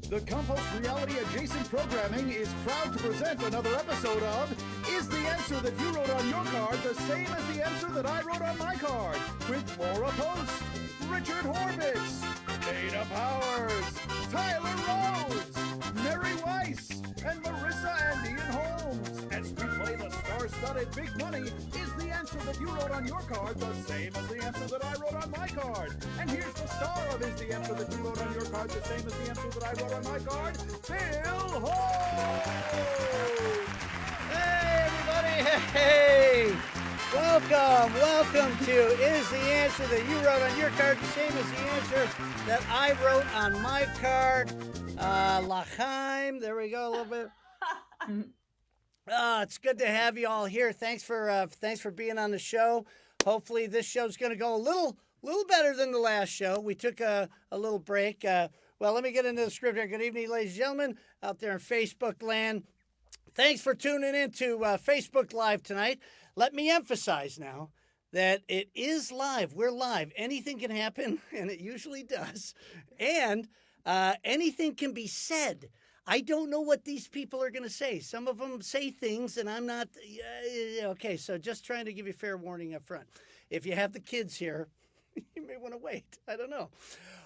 The Compost Reality Adjacent Programming is proud to present another episode of Is the Answer That You Wrote on Your Card the Same as the Answer That I Wrote on My Card? With Laura Post, Richard Horvitz, Dana Powers, Tyler Rhoads, Mary Weiss, and Marissa and Ian Holmes. As we play the star-studded Big Money, is the answer that you wrote on your card the same as the answer that I wrote on my card? And here's the star of Is the Answer That You Wrote on Your Card the Same as the Answer That I Wrote on My Card? Bill Holmes! Hey, everybody! Hey! Welcome to Is the Answer That You Wrote on Your Card the Same as the Answer That I Wrote on My Card? L'chaim. There we go, a little bit. It's good to have you all here. Thanks for being on the show. Hopefully this show's going to go a little better than the last show. We took a little break. Well, let me get into the script here. Good evening, ladies and gentlemen, out there in Facebook land. Thanks for tuning in to Facebook Live tonight. Let me emphasize now that it is live. We're live. Anything can happen, and it usually does. And anything can be said. I don't know what these people are going to say. Some of them say things, and I'm not. Okay, so just trying to give you fair warning up front. If you have the kids here, you may want to wait. I don't know.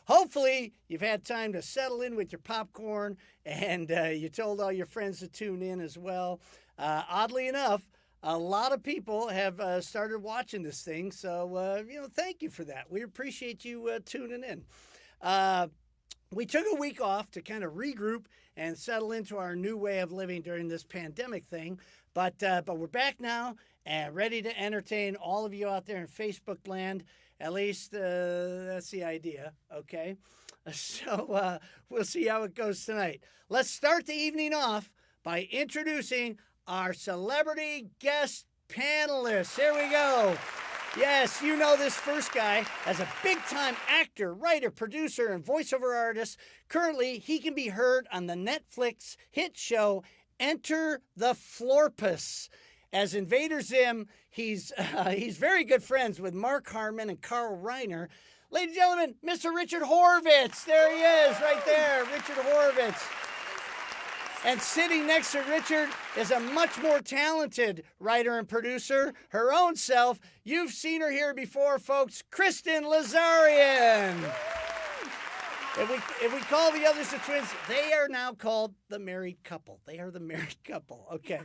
Hopefully, you've had time to settle in with your popcorn, and you told all your friends to tune in as well. Oddly enough, a lot of people have started watching this thing, so thank you for that. We appreciate you tuning in. We took a week off to kind of regroup and settle into our new way of living during this pandemic thing, but we're back now and ready to entertain all of you out there in Facebook land. At least that's the idea, okay? So we'll see how it goes tonight. Let's start the evening off by introducing our celebrity guest panelists. Here we go. Yes, you know this first guy as a big-time actor, writer, producer, and voiceover artist. Currently, he can be heard on the Netflix hit show Enter the Florpus. As Invader Zim, he's very good friends with Mark Harmon and Carl Reiner. Ladies and gentlemen, Mr. Richard Horvitz. There he is, right there, Richard Horvitz. And sitting next to Richard is a much more talented writer and producer, her own self. You've seen her here before, folks, Kristen Lazarian. If we call the others the twins, they are now called the married couple. They are the married couple. Okay.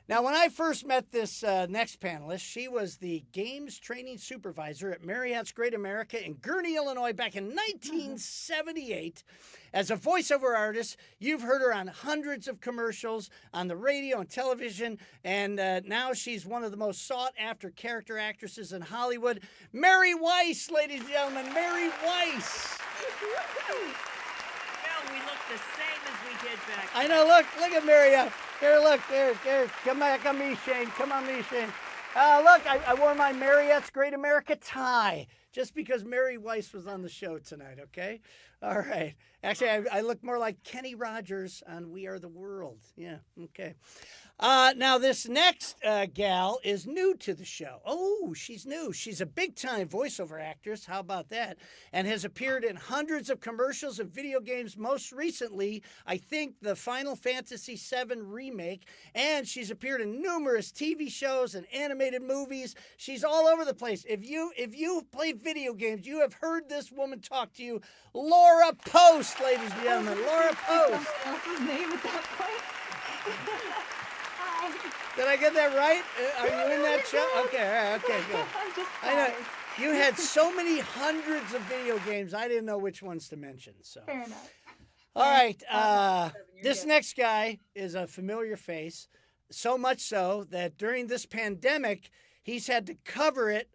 Now, when I first met this next panelist, she was the games training supervisor at Marriott's Great America in Gurnee, Illinois, back in 1978. As a voiceover artist, you've heard her on hundreds of commercials on the radio and television, and now she's one of the most sought-after character actresses in Hollywood. Mary Weiss, ladies and gentlemen, Mary Weiss. Well, we look the same as we did back then. I know, look at Mary. Here, look, there. Come back on me, Shane. Come on me, Shane. Look, I wore my Marriott's Great America tie just because Mary Weiss was on the show tonight, okay? All right. Actually, I look more like Kenny Rogers on We Are the World. Yeah, okay. Now, this next gal is new to the show. Oh, she's new. She's a big-time voiceover actress. How about that? And has appeared in hundreds of commercials and video games, most recently, I think, the Final Fantasy VII Remake. And she's appeared in numerous TV shows and animated movies. She's all over the place. If you play video games, you have heard this woman talk to you. Laura Post, ladies and gentlemen. Laura Post. Else's name at that point. Hi. Did I get that right? Are you in that show? Okay, all right, okay, good. I'm just I know tired. you had so many hundreds of video games, I didn't know which ones to mention. So, Fair enough. all right, this next guy is a familiar face, so much so that during this pandemic, he's had to cover it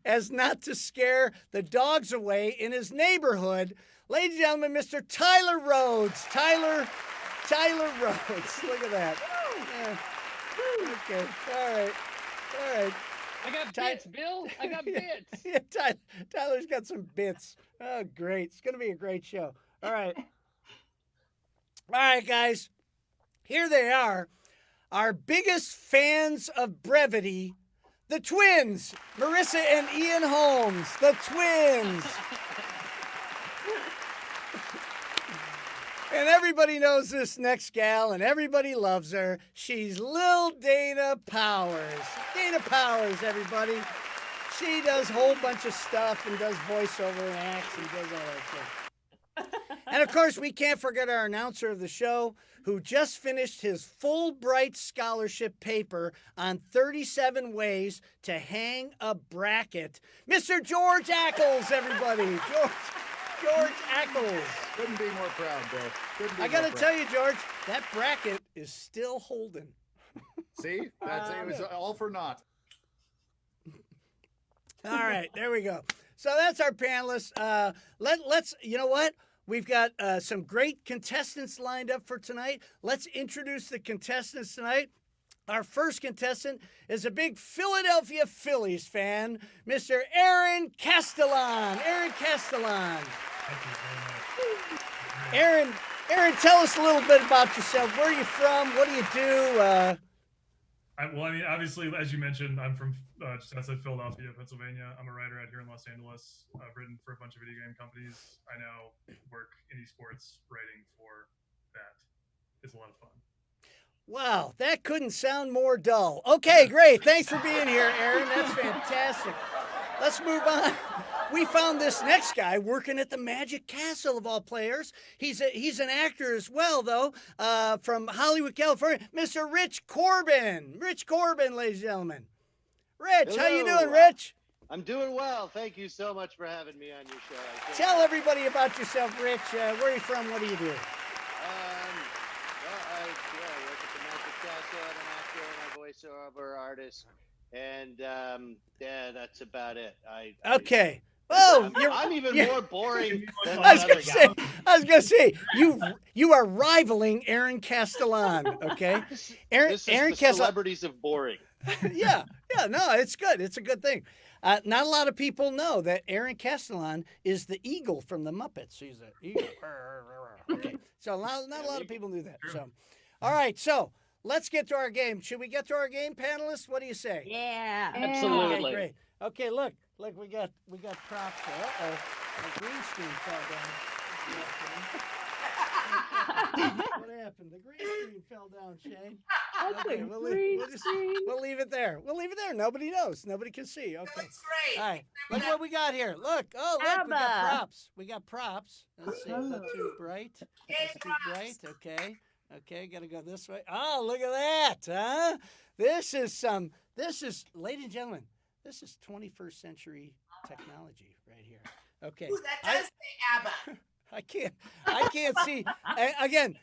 as not to scare the dogs away in his neighborhood. Ladies and gentlemen, Mr. Tyler Rhoads. Tyler Rhoads. Look at that. Yeah. Okay. All right. I got bits, Bill. I got bits. Yeah, Tyler's got some bits. Oh, great. It's going to be a great show. All right. All right, guys. Here they are. Our biggest fans of brevity, the twins, Marissa and Ian Holmes. The twins. And everybody knows this next gal, and everybody loves her. She's Lil Dana Powers. Dana Powers, everybody. She does a whole bunch of stuff and does voiceover and acts and does all that stuff. And, of course, we can't forget our announcer of the show, who just finished his Fulbright scholarship paper on 37 ways to hang a bracket. Mr. George Ackles, everybody. George Ackles. Couldn't be more proud, Bill. I got to tell you, George, that bracket is still holding. See? It was all for naught. All right, there we go. So that's our panelists. Let's, you know what? We've got some great contestants lined up for tonight. Let's introduce the contestants tonight. Our first contestant is a big Philadelphia Phillies fan, Mr. Aaron Castellan. Aaron Castellan. Aaron, tell us a little bit about yourself. Where are you from? What do you do? Well, I mean, obviously, as you mentioned, I'm from just outside Philadelphia, Pennsylvania. I'm a writer out here in Los Angeles. I've written for a bunch of video game companies. I now work in esports writing for that. It's a lot of fun. Wow, that couldn't sound more dull. Okay, great. Thanks for being here, Aaron. That's fantastic. Let's move on. We found this next guy working at the Magic Castle of all players. He's an actor as well, though, from Hollywood, California. Mr. Rich Corbin. Rich Corbin, ladies and gentlemen. Rich, hello. How you doing, Rich? I'm doing well. Thank you so much for having me on your show. Tell everybody about yourself, Rich. Where are you from? What do you do? I work at the Magic Castle. I'm an actor and a voiceover artist. And yeah, that's about it. Okay. Oh, I'm even more boring than the I was gonna say you are rivaling Aaron Castellan. Okay, Aaron the celebrities of boring. yeah, no, it's good. It's a good thing. Not a lot of people know that Aaron Castellan is the eagle from the Muppets. He's the eagle. Okay, so not a lot of people knew that. So, all right, so let's get to our game. Should we get to our game, panelists? What do you say? Yeah. Absolutely. Okay, great. Okay, look, we got props there. Uh-oh, the green screen fell down. What happened? The green screen fell down, Shane. Okay, we'll leave it there. We'll leave it there. Nobody knows. Nobody can see. Okay. That's great. All right. Look what we got here. Look. Oh, look. We got props. We got props. Let's see. Not too bright. That's too bright. Okay. Got to go this way. Oh, look at that. Huh? This is, ladies and gentlemen, this is 21st century technology right here. Okay. Ooh, that does say ABBA. I can't see. Again,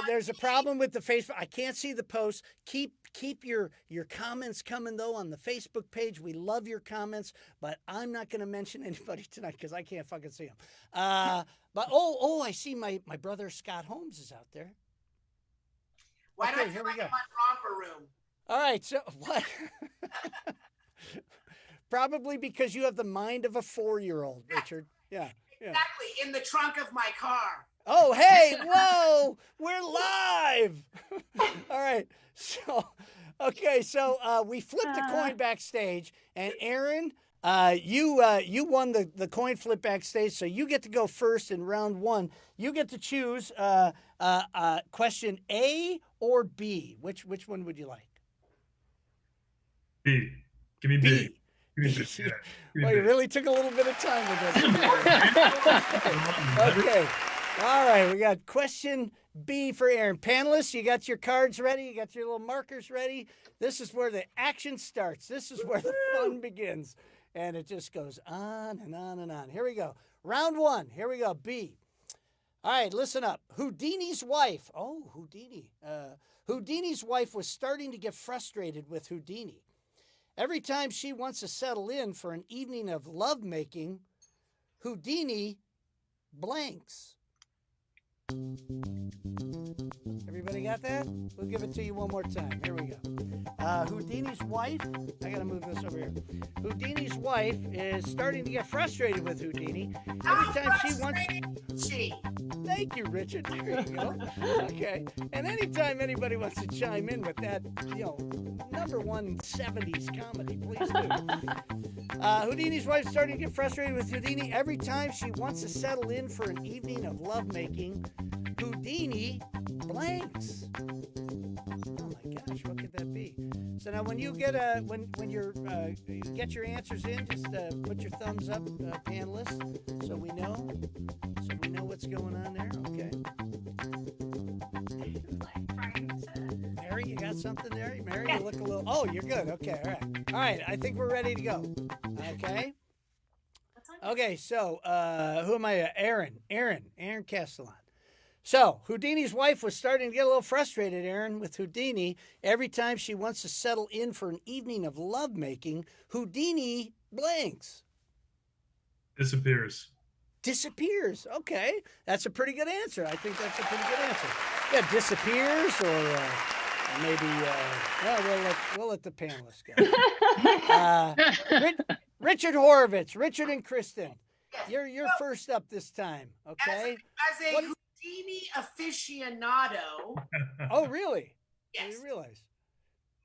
there's a problem with the Facebook. I can't see the posts. Keep your comments coming, though, on the Facebook page. We love your comments, but I'm not going to mention anybody tonight because I can't fucking see them. But, I see my brother Scott Holmes is out there. Why Okay, don't I here feel we like go. I'm on romper room? All right, so what? Probably because you have the mind of a 4-year-old, Richard. Yeah. Exactly, in the trunk of my car. Oh, hey, whoa, we're live. All right, so we flipped a coin backstage, and Aaron, you won the coin flip backstage, so you get to go first in round 1. You get to choose question A or B. Which one would you like? B. Give me B. Well, you really took a little bit of time with that. Okay. All right. We got question B for Aaron. Panelists, you got your cards ready? You got your little markers ready? This is where the action starts. This is where the fun begins. And it just goes on and on and on. Here we go. Round 1. Here we go. B. All right. Listen up. Houdini's wife. Oh, Houdini. Houdini's wife was starting to get frustrated with Houdini. Every time she wants to settle in for an evening of lovemaking, Houdini blanks. Everybody got that? We'll give it to you one more time. Here we go. Houdini's wife, I gotta move this over here. Houdini's wife is starting to get frustrated with Houdini. Every time she wants... Thank you, Richard. There you go. Okay. And anytime anybody wants to chime in with that, number one 70s comedy, please do. Houdini's wife starting to get frustrated with Houdini. Every time she wants to settle in for an evening of lovemaking, Houdini blanks. Oh my gosh, what could that be? So now, when you get when you get your answers in, just put your thumbs up, panelists, so we know what's going on there. Okay. Mary, you got something there? Mary, you look a little. Oh, you're good. Okay, all right. All right, I think we're ready to go. Okay. Okay, so who am I? Aaron Castellan. So Houdini's wife was starting to get a little frustrated, Aaron, with Houdini. Every time she wants to settle in for an evening of lovemaking, Houdini blanks. Disappears. Okay, that's a pretty good answer. I think that's a pretty good answer. Yeah, disappears, or maybe. Well, we'll let the panelists go. Richard Horvitz, Richard and Kristen, you're first up this time. Okay. As a Houdini aficionado. Oh, really? Yes. You realize?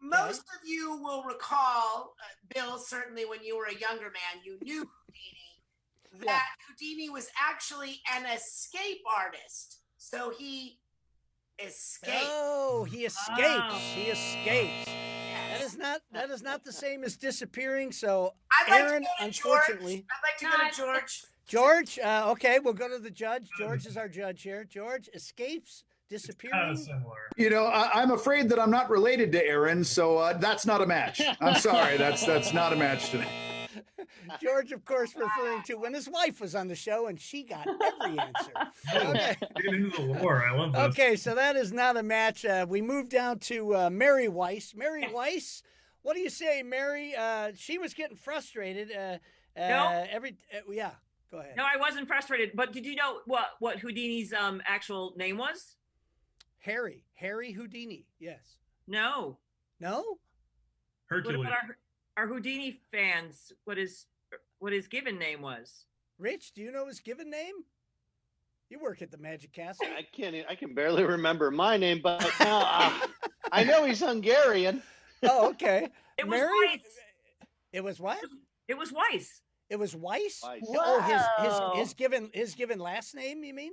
Most of you will recall, Bill, certainly when you were a younger man, you knew Houdini, that Houdini was actually an escape artist. So he escaped. Oh, he escapes. Oh. He escapes. Yes. That is not the same as disappearing. So I'd like Aaron, to go to unfortunately. George. I'd like to go to George. George, okay, we'll go to the judge. George is our judge here. George, escapes, disappearing. Kind of similar. You know, I'm afraid that I'm not related to Aaron, so that's not a match. I'm sorry, that's not a match today. George, of course, referring to when his wife was on the show and she got every answer. Okay. Get into the lore. I love this. Okay, so that is not a match. We move down to Mary Weiss. Mary Weiss, what do you say, Mary? She was getting frustrated. No. Yeah, go ahead. No, I wasn't frustrated. But did you know what Houdini's actual name was? Harry Houdini. Yes. No. No? Hercules. What about our Houdini fans? What his given name was? Rich, do you know his given name? You work at the Magic Castle. I can barely remember my name, but now I know he's Hungarian. Oh, okay. It was Mary? Weiss. It was what? It was Weiss. It was Weiss? Weiss. Oh, his given last name, you mean?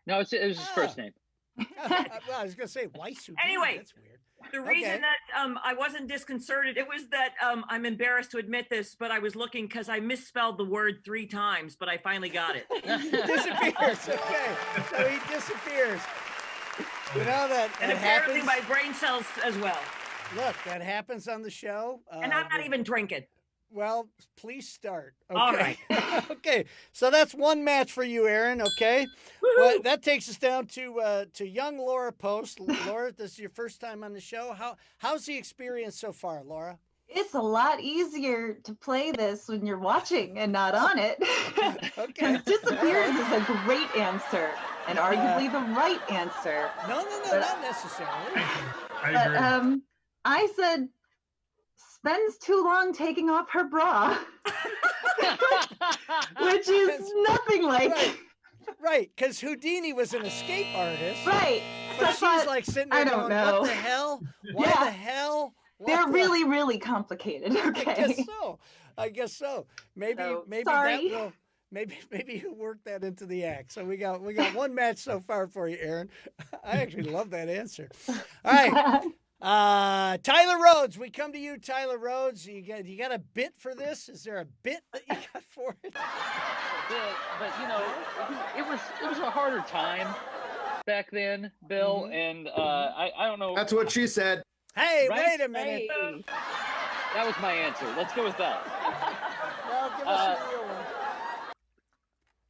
No, it was his first name. Well, I was going to say Weiss. Houdini. Anyway, That's weird. The reason that I wasn't disconcerted, it was that I'm embarrassed to admit this, but I was looking because I misspelled the word 3 times, but I finally got it. Disappears. Okay. So he disappears. You know that And apparently my brain cells as well. Look, that happens on the show. And I'm not even drinking. Well, please start. Okay. All right. Okay. So that's one match for you, Aaron. Okay. Well, that takes us down to young Laura Post. Laura, this is your first time on the show. How's the experience so far, Laura? It's a lot easier to play this when you're watching and not on it. Okay. Disappearance is a great answer and arguably the right answer. No, not necessarily. I agree. But I said spends too long taking off her bra, which is nothing like. Right, because Houdini was an escape artist. Right. But So she's like sitting there I don't going, know. what the hell? Why Yeah. the hell? What They're the-" really, really complicated. Okay. I guess so. Maybe sorry. that will maybe you work that into the act. So we got one match so far for you, Aaron. I actually love that answer. All right. Tyler Rhoads, we come to you, Tyler Rhoads. You got a bit for this? Is there a bit that you got for it? But you know, it was a harder time back then, Bill, and I don't know. That's what she said. Hey, Right? wait a minute. Hey. That was my answer. Let's go with that. No, give us a real one.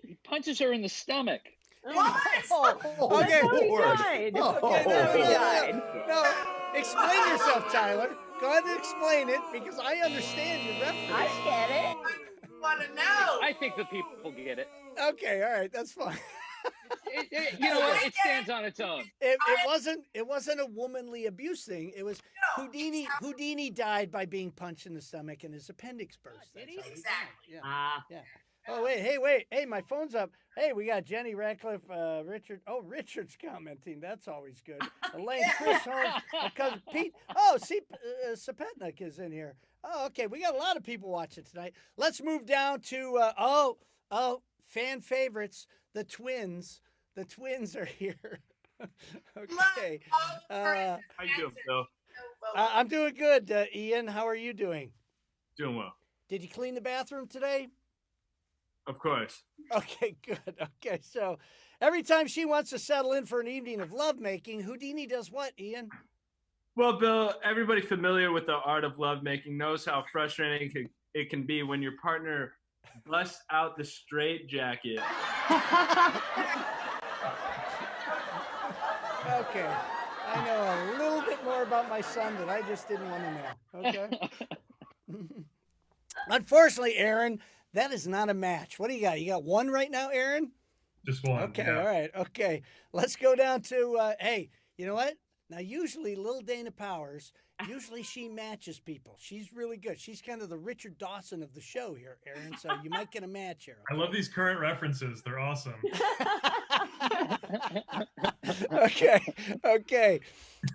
He punches her in the stomach. Oh, okay. Lord. Okay, Oh. no, explain yourself, Tyler. Go ahead and explain it because I understand your reference. I get it. I want to know. I think the people get it. Okay, all right, that's fine. You know what? It stands on its own. It wasn't a womanly abuse thing. It was Houdini died by being punched in the stomach and his appendix burst. Did he? That's how died. Ah. Yeah. Oh wait. Hey, my phone's up. Hey, we got Jenny Ratcliffe, Richard. Oh, Richard's commenting. That's always good. Elaine, Chris Holmes, my cousin Pete. Oh, see, Sapetnik is in here. Oh, okay. We got a lot of people watching tonight. Let's move down to fan favorites, the twins, The twins are here. Okay. How you doing, Bill? I'm doing good. Ian, how are you doing? Doing well. Did you clean the bathroom today? Of course. Okay, good. Okay, so every time she wants to settle in for an evening of lovemaking, Houdini does what, Ian? Well, Bill, everybody familiar with the art of lovemaking knows how frustrating it can be when your partner busts out the straitjacket. Okay. I know a little bit more about my son that I just didn't want to know. Okay. Unfortunately, Aaron, that is not a match. What do you got? You got one right now, Aaron? Just one. Okay, yeah. all right. Okay. Let's go down to, hey, you know what? Now, usually little Dana Powers, usually she matches people. She's really good. She's kind of the Richard Dawson of the show here, Aaron, so you might get a match here. I love these current references. They're awesome. Okay.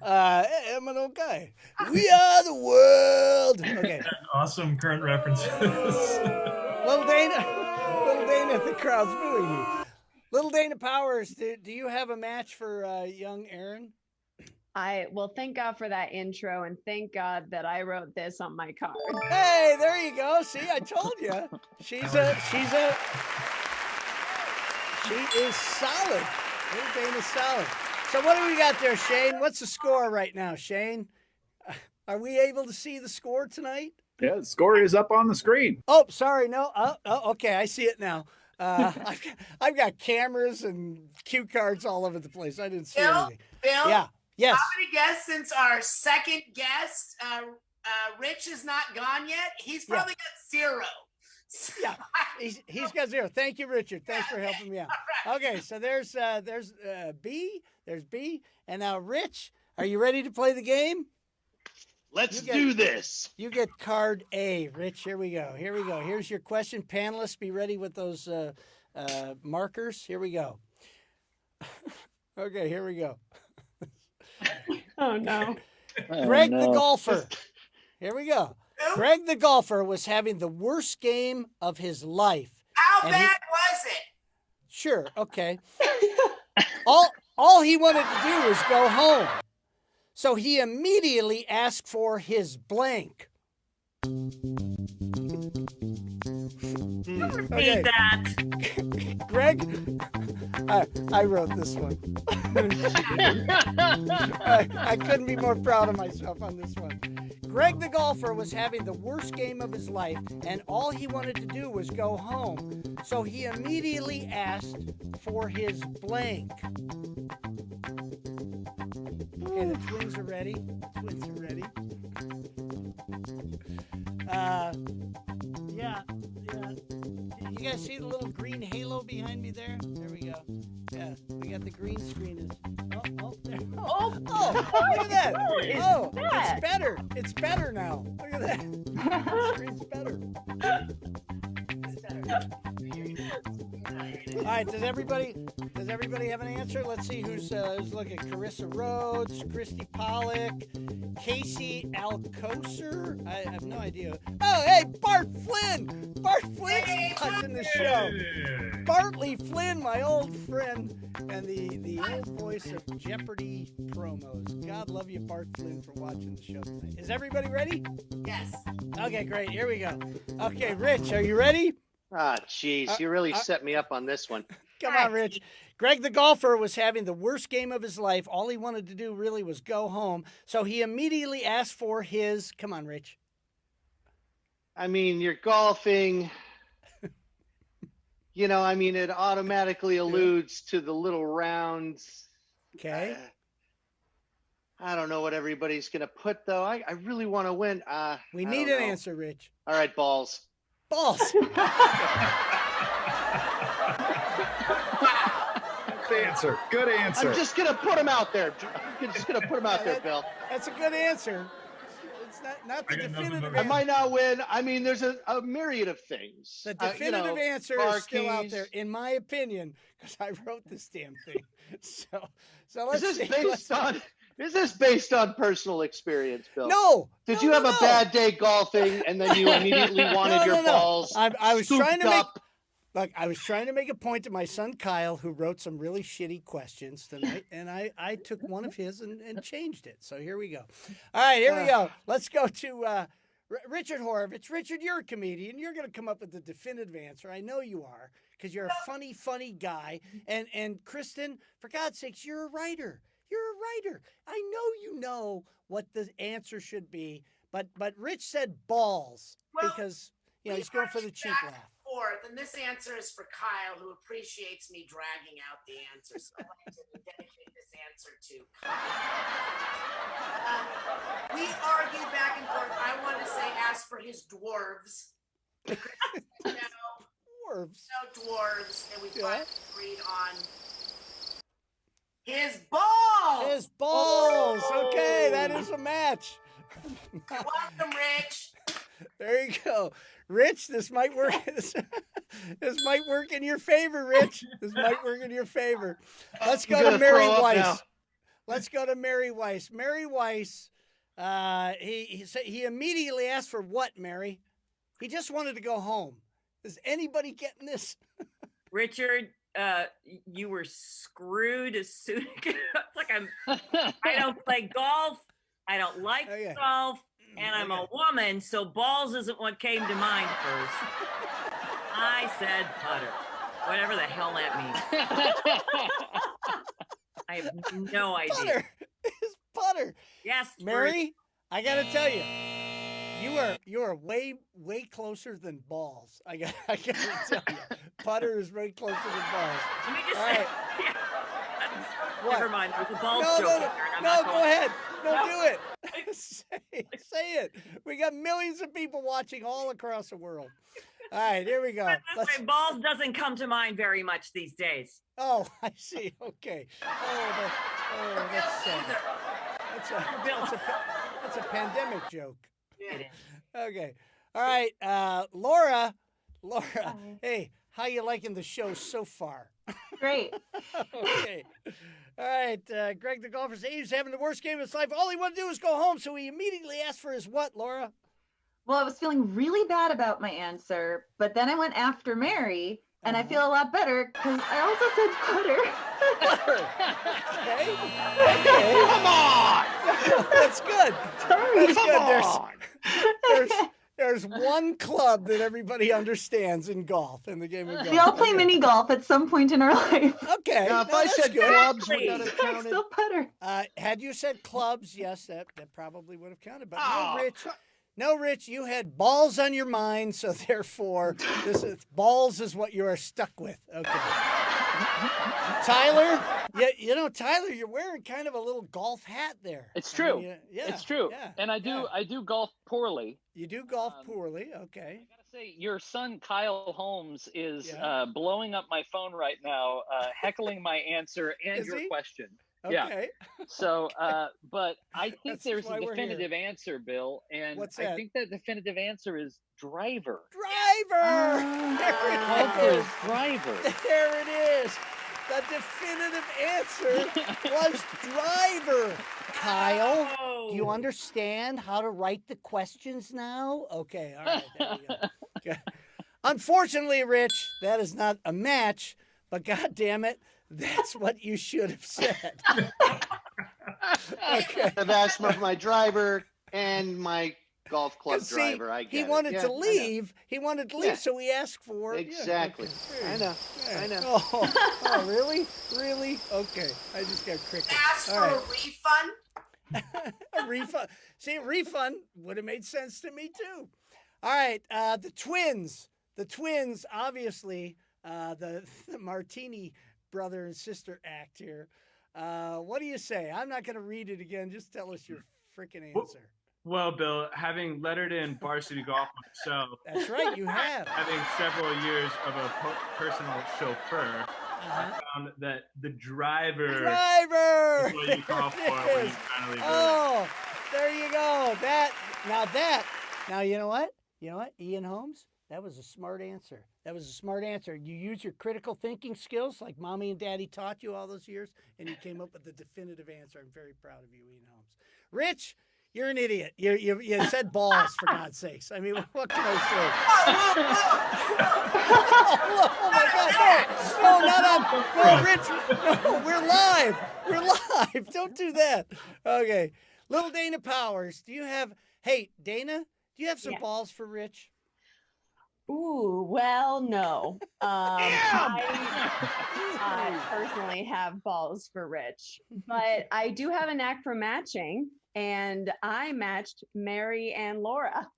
I'm an old guy. We are the world. Okay. Awesome current references. Little Dana, the crowd's booing you. Little Dana Powers, do you have a match for young Aaron? Well, thank God for that intro, and thank God that I wrote this on my card. Hey, there you go. See, I told you. She is solid. Little Dana's solid. So what do we got there, Shane? What's the score right now, Shane? Are we able to see the score tonight? Yeah, the score is up on the screen. Oh, sorry, no. Oh, okay, I see it now. I've got cameras and cue cards all over the place. I didn't see anything. Bill? Yeah. Yes. I'm going to guess since our second guest, Rich is not gone yet, he's probably got 0. Yeah, he's got 0. Thank you, Richard. Thanks for helping me out. Right. Okay, so there's B, and now Rich, are you ready to play the game? Let's do this. You get card A, Rich. Here we go. Here's your question. Panelists, be ready with those markers. Here we go. Okay, here we go. Oh, no. Greg the golfer. Here we go. Greg the golfer was having the worst game of his life. How bad was it? Sure, okay. all he wanted to do was go home. So he immediately asked for his blank. Read that. Greg, I wrote this one. I couldn't be more proud of myself on this one. Greg the golfer was having the worst game of his life, and all he wanted to do was go home. So he immediately asked for his blank. Okay, the twins are ready. Yeah. You guys see the little green halo behind me there? There we go. Yeah, we got the green screen. There. Oh, look at that. Oh, it's better. It's better now. Look at that. The screen's better. All right, does everybody have an answer? Let's see who's looking. Carissa Rhoads, Christy Pollock, Casey Alcocer. I have no idea. Oh, hey, Bart Flynn. Bart Flynn's watching the show. Bartley Flynn, my old friend, and the old voice of Jeopardy promos. God love you, Bart Flynn, for watching the show tonight. Is everybody ready? Yes. Okay, great. Here we go. Okay, Rich, are you ready? Ah, jeez, you really set me up on this one. Come on, Rich. Greg the golfer was having the worst game of his life. All he wanted to do really was go home. So he immediately asked for his... Come on, Rich. I mean, you're golfing. It automatically alludes to the little rounds. Okay. I don't know what everybody's going to put, though. I really want to win. We need an answer, Rich. All right, balls. Balls. Good answer. Good answer. I'm just going to put them out there. Bill. That's a good answer. It's not the definitive answer. I might not win. I mean, there's a myriad of things. The definitive answer is still out there, in my opinion, because I wrote this damn thing. So let's Is see. Is this based on personal experience, Bill? No. Did you have a bad day golfing and then you immediately wanted your balls? I was trying to make. Look, I was trying to make a point to my son Kyle, who wrote some really shitty questions tonight, and I took one of his and changed it. So here we go. All right, here we go. Let's go to Richard Horvitz. Richard, you're a comedian. You're going to come up with the definitive answer. I know you are, because you're a funny guy. And Kristen, for God's sakes, you're a writer. You're a writer. I know you know what the answer should be, but Rich said balls because he's going for the cheap laugh. And this answer is for Kyle, who appreciates me dragging out the answer. So I'd like to dedicate this answer to Kyle. We argued back and forth. I want to say ask for his dwarves. Dwarves. No dwarves. And we finally agreed on his balls. His balls. Okay, that is a match. Welcome, Rich. There you go. Rich, this might work. This might work in your favor, Rich. This might work in your favor. Let's go to Mary Weiss. Let's go to Mary Weiss. Mary Weiss, he immediately asked for what, Mary? He just wanted to go home. Is anybody getting this? Richard, you were screwed as soon as I don't play golf. I don't like golf. And I'm a woman, so balls isn't what came to mind first. I said putter. Whatever the hell that means. I have no idea. Putter. It's putter. Yes. Mary, I got to tell you, you are way closer than balls. I got to tell you. Putter is way closer than balls. Let me just All say. right. Yeah. Never mind. There's a balls joke there, and I'm no, not go going ahead. No, No. do it. Say it. We got millions of people watching all across the world. All right, here we go. This way, balls doesn't come to mind very much these days. Oh, I see. Okay. That's sad. That's a pandemic joke. It is. Okay. All right, Laura. Hey, how you liking the show so far? Great. Okay. All right, Greg the golfer says he's having the worst game of his life. All he wanted to do was go home, so he immediately asked for his what, Laura? Well, I was feeling really bad about my answer, but then I went after Mary, and I feel a lot better because I also said putter. Okay. Come on! That's good. Sorry. That's good. There's one club that everybody understands in golf, in the game of golf. We all play mini golf at some point in our life. Okay. Now, if I said good. clubs, would that have I'm counted? still putter. Had you said clubs, yes, that probably would have counted. But Oh, no, Rich, you had balls on your mind, so therefore, balls is what you are stuck with. Okay. Tyler, Tyler, you're wearing kind of a little golf hat there. It's true. I mean, yeah, It's true. yeah, And I do golf poorly. You do golf poorly. Okay. I gotta say, your son Kyle Holmes is Yeah. blowing up my phone right now, heckling my answer and Is your he? question. Okay. Yeah. So, but I think That's there's why a we're here. definitive answer, Bill, and What's I that? think that definitive answer is driver. Driver. Golf There it is is. driver. There it is. The definitive answer was driver. Kyle, do you understand how to write the questions now? Okay, all right, there you go. Okay. Unfortunately, Rich, that is not a match, but God damn it, that's what you should have said. Okay. I've asked for my driver and my golf club 'Cause, driver. see, I get he it. wanted Yeah, to I know. leave. He wanted to leave, Yeah. so he asked for Exactly. Yeah, I know. Yeah. I know. Oh, really? Really? Okay. I just got crickets. Ask for All a right. refund. A refund. See, a refund would have made sense to me too. All right, the twins. The twins, obviously, the Martini brother and sister act here. What do you say? I'm not going to read it again. Just tell us your freaking answer. Well, Bill, having lettered in varsity golf myself, That's right, you have. having several years of a personal chauffeur, Uh-huh. I found that the driver Driver! is what you call There for it when you is. finally do it. Oh, there you go. Now you know what? You know what, Ian Holmes? That was a smart answer. That was a smart answer. You use your critical thinking skills like mommy and daddy taught you all those years, and you came up with the definitive answer. I'm very proud of you, Ian Holmes. Rich, You're an idiot. You said balls, for God's sakes. I mean, what can I say? Oh my God! No, not on. No, Rich. No, we're live. We're live. Don't do that. Okay, little Dana Powers. Do you have? Hey, Dana, do you have some balls for Rich? Ooh, well, no. I personally have balls for Rich, but I do have a knack for matching, and I matched Mary and Laura.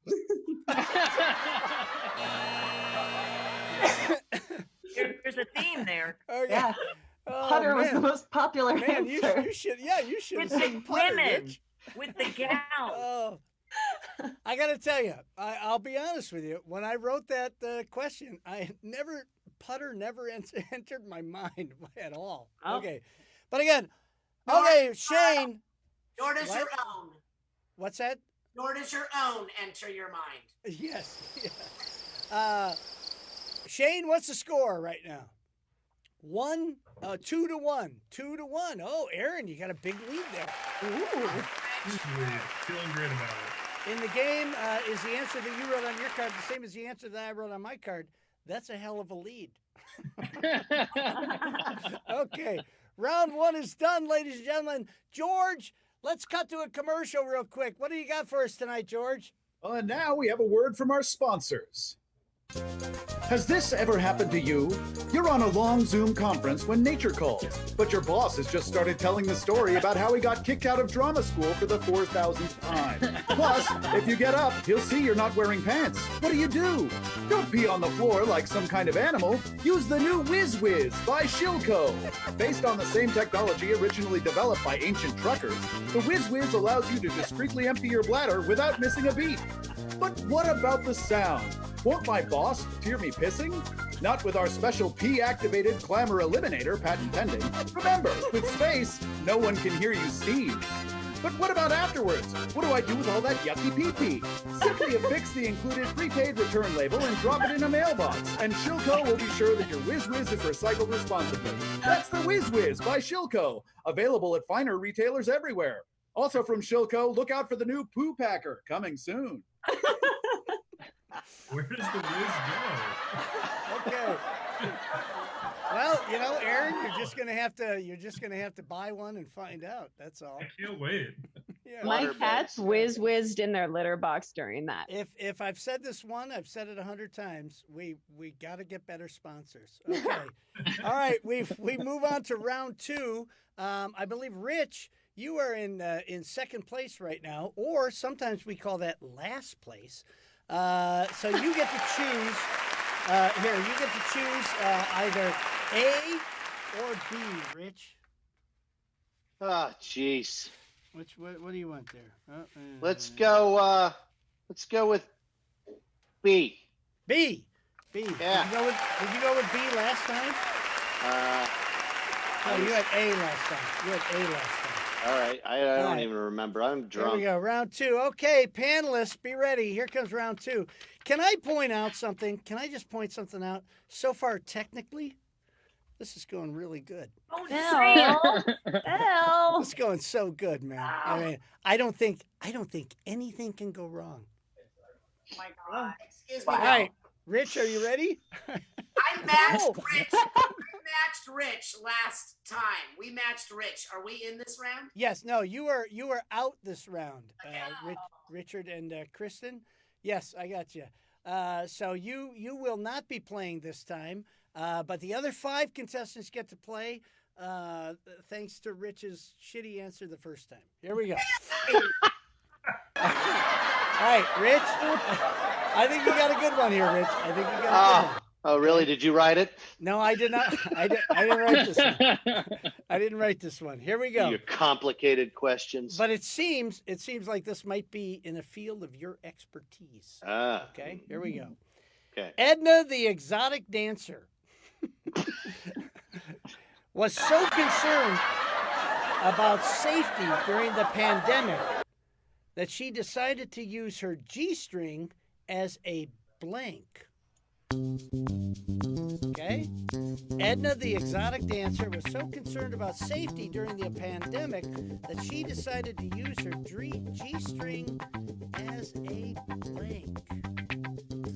There's a theme there. Okay. Yeah. Oh, Putter was man. the most popular Man, answer. you should. Yeah, you should. With have the said putter, women, Rich. with the gals. Oh. I got to tell you, I'll be honest with you. When I wrote that question, putter never entered my mind at all. Oh. Okay. But again, okay, Shane. Nor does What? your own. What's that? Nor does your own enter your mind. Yes. Shane, what's the score right now? 2 to 1. 2 to 1. Oh, Aaron, you got a big lead there. Ooh. Sweet. Feeling great about it. In the game, is the answer that you wrote on your card the same as the answer that I wrote on my card? That's a hell of a lead. Okay. Round 1 is done, ladies and gentlemen. George, let's cut to a commercial real quick. What do you got for us tonight, George? And now we have a word from our sponsors. Has this ever happened to you? You're on a long Zoom conference when nature calls, but your boss has just started telling the story about how he got kicked out of drama school for the 4,000th time. Plus, if you get up, he'll see you're not wearing pants. What do? Don't pee on the floor like some kind of animal. Use the new Whiz Whiz by Shilco. Based on the same technology originally developed by ancient truckers, the Whiz Whiz allows you to discreetly empty your bladder without missing a beat. But what about the sound? Won't my boss hear me pissing? Not with our special P-activated clamor eliminator, patent pending. Remember, with space, no one can hear you steam. But what about afterwards? What do I do with all that yucky pee-pee? Simply affix the included prepaid return label and drop it in a mailbox, and Shilco will be sure that your Whiz Whiz is recycled responsibly. That's the Whiz Whiz by Shilco, available at finer retailers everywhere. Also from Shilco, look out for the new Poo Packer, coming soon. Where does the whiz go? Okay. Well, Aaron, you're just gonna have to buy one and find out. That's all. I can't wait. Yeah. My cats whizzed in their litter box during that. If I've said this one, I've said it 100 times. We got to get better sponsors. Okay. All right. We move on to round 2. I believe Rich, you are in second place right now, or sometimes we call that last place. So you get to choose. You get to choose either A or B, Rich. Oh, jeez. What do you want there? Let's go with B. B. Yeah. Did you go with B last time? No, you had A last time. All right. I don't even remember. I'm drunk. There we go. Round 2. Okay, panelists, be ready. Here comes round 2. Can I point out something? Can I just point something out? So far, technically, this is going really good. Oh, Bill. It's going so good, man. I mean, I don't think anything can go wrong. Oh my God. Excuse me. All right, Rich, are you ready? I matched Rich. I matched Rich last time. We matched Rich. Are we in this round? Yes. No, you are out this round, Richard and Kristen. Yes, I got you. So you will not be playing this time, but the other 5 contestants get to play. Thanks to Rich's shitty answer the first time. Here we go. All right, Rich. I think you got a good one here, Rich. I think you got a good one. Oh, really? Did you write it? No, I did not. I didn't write this one. I didn't write this one. Here we go. Your complicated questions. But it seems like this might be in a field of your expertise. Okay, here we go. Okay. Edna, the exotic dancer, was so concerned about safety during the pandemic that she decided to use her G-string as a blank. Okay? Edna, the exotic dancer, was so concerned about safety during the pandemic that she decided to use her G-string as a blank.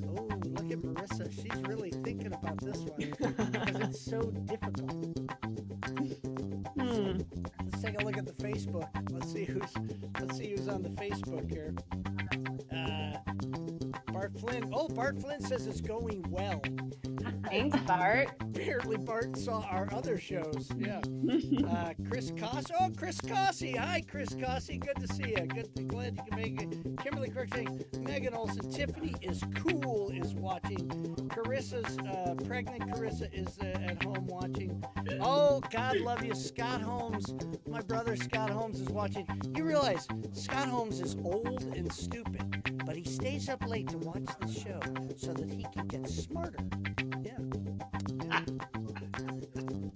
Oh, look at Marissa. She's really thinking about this one because it's so difficult. Let's take a look at the Facebook. Let's see who's on the Facebook here. Bart Flynn. Oh, Bart Flynn says it's going well. Thanks, Bart. Apparently Bart saw our other shows. Yeah. Chris Cossey. Oh, Chris Cossey. Hi, Chris Cossey. Good to see you. Glad you can make it. Kimberly Kirk saying Megan Olson. Tiffany is cool is watching. Carissa's pregnant. Carissa is at home watching. Oh, God love you. Scott Holmes. My brother Scott Holmes is watching. You realize Scott Holmes is old and stupid, but he stays up late to watch the show so that he can get smarter. Yeah.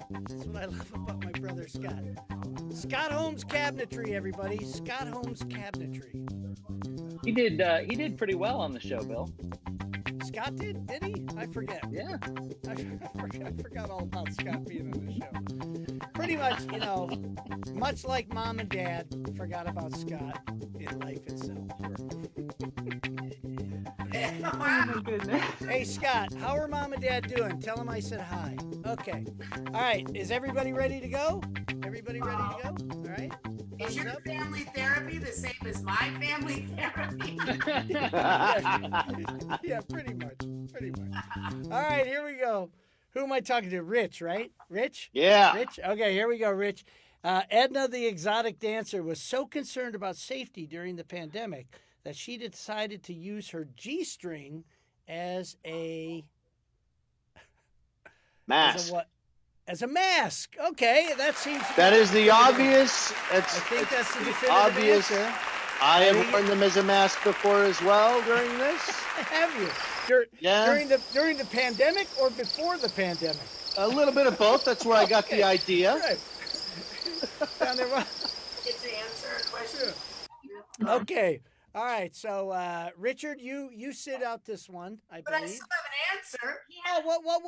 That's what I love about my brother Scott. Scott Holmes Cabinetry, everybody. Scott Holmes Cabinetry. He did pretty well on the show, Bill. Scott did he? I forget. Yeah. I forgot all about Scott being on the show. Pretty much, much like Mom and Dad forgot about Scott in life itself. Oh my goodness. Hey, Scott, how are Mom and Dad doing? Tell them I said hi. Okay. All right. Is everybody ready to go? Everybody ready to go? All right. Is your family therapy the same as my family therapy? Yeah, pretty much. All right, here we go. Who am I talking to? Rich, right? Rich? Yeah. Rich? Okay, here we go, Rich. Edna, the exotic dancer, was so concerned about safety during the pandemic that she decided to use her G-string as a mask. As a mask. Okay, that seems. That is the obvious. I think that's the definitive obvious. answer. I have worn them as a mask before as well during this. Have you? During the pandemic or before the pandemic? A little bit of both. That's where I got the idea. Right. Down there. Get to answer a question. Okay. All right. So, Richard, you sit out this one, I But believe. I still have an answer. Oh, what